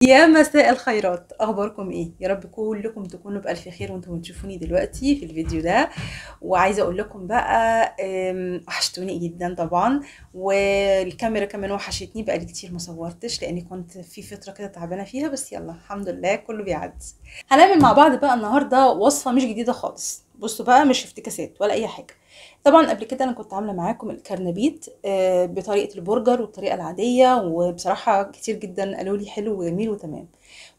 يا مساء الخيرات، اخباركم ايه؟ يا رب كلكم تكونوا بالف خير وانتم بتشوفوني دلوقتي في الفيديو ده. وعايزه اقول لكم بقى وحشتوني جدا طبعا. والكاميرا كمان وحشتني، بقالي كتير ما صورتش لاني كنت في فتره كده تعبانه فيها، بس يلا الحمد لله كله بيعدي. هنعمل مع بعض بقى النهارده وصفه مش جديده خالص. بصوا بقى، مش افتكاسات ولا اي حاجه. طبعا قبل كده انا كنت عامله معاكم الكرنبيت بطريقه البرجر والطريقه العاديه، وبصراحه كتير جدا قالوا لي حلو وجميل وتمام.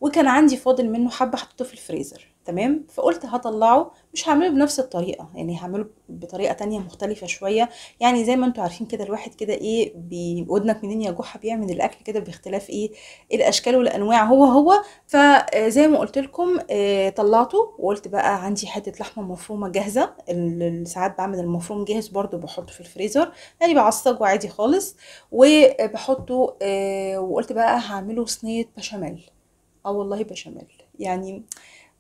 وكان عندي فاضل منه حبه حطيته في الفريزر، تمام. فقلت هطلعه، مش هعمله بنفس الطريقه، يعني هعمله بطريقه تانية مختلفه شويه. يعني زي ما انتوا عارفين كده، الواحد كده ايه، ودنك منين يا جحا بيعمل الاكل كده باختلاف ايه الاشكال والانواع. هو فزي ما قلت لكم طلعته، وقلت بقى عندي حته لحمه مفرومه جاهزه. ساعات بعمل المفروم جاهز برضو بحطه في الفريزر، يعني بعصجه عادي خالص وبحطه. وقلت بقى هعمله صينيه بشاميل. اه والله بشاميل يعني.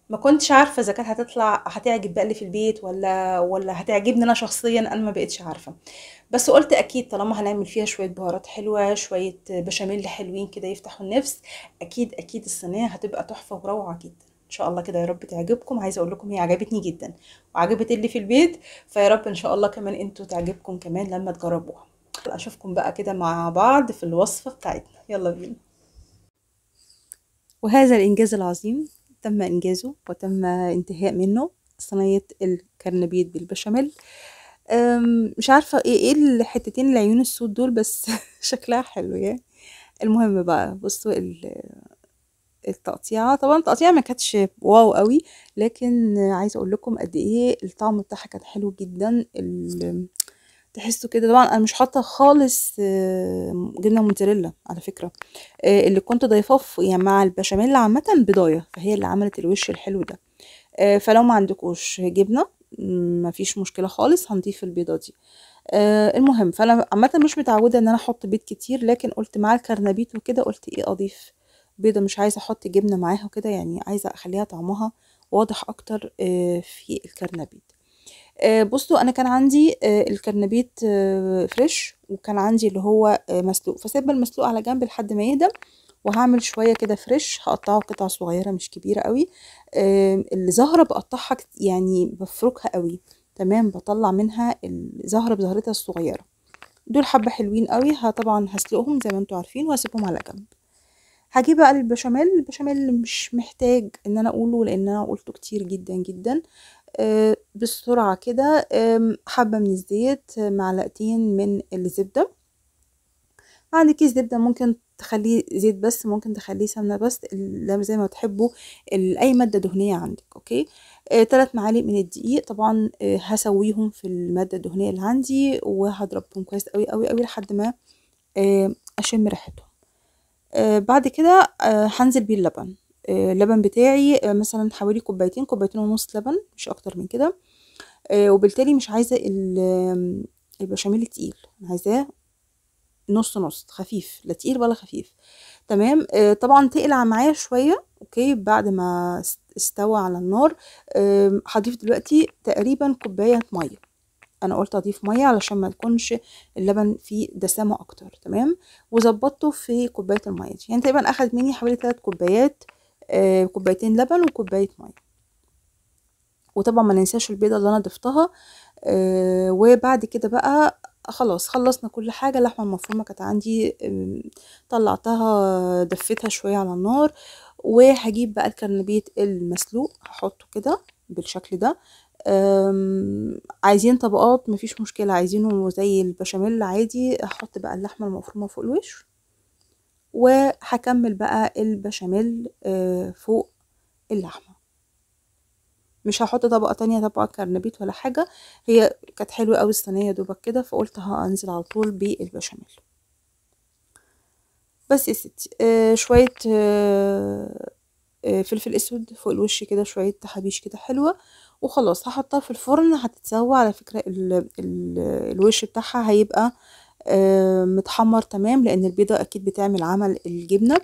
ما كنتش عارفه اذا كانت هتعجب بقى اللي في البيت ولا هتعجبني انا شخصيا، انا ما بقتش عارفه. بس قلت اكيد طالما هنعمل فيها شويه بهارات حلوه، شويه بشاميل حلوين كده يفتحوا النفس، اكيد اكيد الصينيه هتبقى تحفه وروعه جدا. ان شاء الله كده يا رب تعجبكم. عايزه اقول لكم هي عجبتني جدا وعجبت اللي في البيت، فيا رب ان شاء الله كمان انتوا تعجبكم كمان لما تجربوها. اشوفكم بقى كده مع بعض في الوصفه بتاعتنا، يلا بينا. وهذا الإنجاز العظيم تم إنجازه وتم انتهاء منه، صينية الكرنبيت بالبشاميل. مش عارفة ايه الحتتين العيون السود دول بس شكلها حلو يعني. المهم بقى، بصوا التقطيعة. طبعا التقطيعة ما كانتش واو قوي، لكن عايزة اقول لكم قد ايه الطعم بتاعها كان حلو جدا. تحسوا كده. طبعا انا مش حاطه خالص جبنه موتزاريلا على فكره. اللي كنت ضايفاه يعني مع البشاميل عامه بضايه، فهي اللي عملت الوش الحلو ده. فلو ما عندكوش جبنه مفيش مشكله خالص، هنضيف البيضه دي. المهم، فانا عامه مش متعوده ان انا احط بيض كتير، لكن قلت مع الكرنبيت وكده قلت ايه اضيف بيضه. مش عايزه احط جبنه معاها وكده، يعني عايزه اخليها طعمها واضح اكتر في الكرنبيت. بصوا، انا كان عندي الكرنبيت فريش، وكان عندي اللي هو مسلوق، فسيب المسلوق على جنب لحد ما يهدى. وهعمل شويه كده فريش، هقطعه قطع صغيره مش كبيره قوي. الزهره بقطعها يعني بفركها قوي، تمام. بطلع منها الزهره بزهرتها الصغيره. دول حبه حلوين قوي. طبعا هسلقهم زي ما انتوا عارفين وهسيبهم على جنب. هجيب بقى البشاميل مش محتاج ان انا اقوله لان انا قلته كتير جدا جدا. بسرعة كده، حبة من الزيت، معلقتين من الزبدة. عندك كيس زبدة ممكن تخليه زيت بس، ممكن تخليه سمنة بس، زي ما تحبوا. أي مادة دهنية عندك، أوكي. 3 معالق من الدقيق. طبعا هسويهم في المادة الدهنية اللي عندي، وهضربهم كويس قوي قوي قوي لحد ما أشم ريحتهم. بعد كده هنزل بيه اللبن. اللبن بتاعي مثلا حوالي كوبايتين ونص لبن، مش اكتر من كده. وبالتالي مش عايزه البشاميل تقيل، انا عايزاه نص نص، خفيف، لا تقيل ولا خفيف. تمام. طبعا تقلع معايا شويه، اوكي. بعد ما استوى على النار هضيف دلوقتي تقريبا كوبايه ميه. انا قلت اضيف ميه علشان ما يكونش اللبن فيه دسامه اكتر، تمام. وظبطته في كوبايه الميه دي، يعني تقريبا اخد مني حوالي 3 كوبايات. كوبايتين لبن وكوبايه ميه. وطبعا ما ننساش البيضه اللي انا ضفتها. وبعد كده بقى خلاص خلصنا كل حاجه. اللحمه المفرومه كانت عندي، طلعتها دفتها شويه على النار. وهجيب بقى الكرنبيت المسلوق هحطه كده بالشكل ده. عايزين طبقات مفيش مشكله، عايزينه زي البشاميل عادي، احط بقى اللحمه المفرومه فوق الوش. وهكمل بقى البشاميل فوق اللحمه. مش هحط طبقة تانية، طبقة كرنبيت ولا حاجة. هي كانت حلوة قوي الصينية دوبك كده، فقلت هنزل على طول بالبشاميل. بس يا ستي شوية فلفل اسود فوق الوش كده، شوية تحابيش كده حلوة. وخلاص هحطها في الفرن هتتسوى. على فكرة ال الوش بتاعها هيبقى متحمر تمام، لان البيضة اكيد بتعمل عمل الجبنة.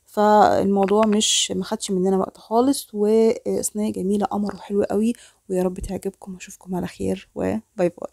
فالموضوع مش مخدش مننا وقت خالص، وصينية جميلة قمر وحلوة قوي. ويا رب تعجبكم، واشوفكم على خير، وباي باي.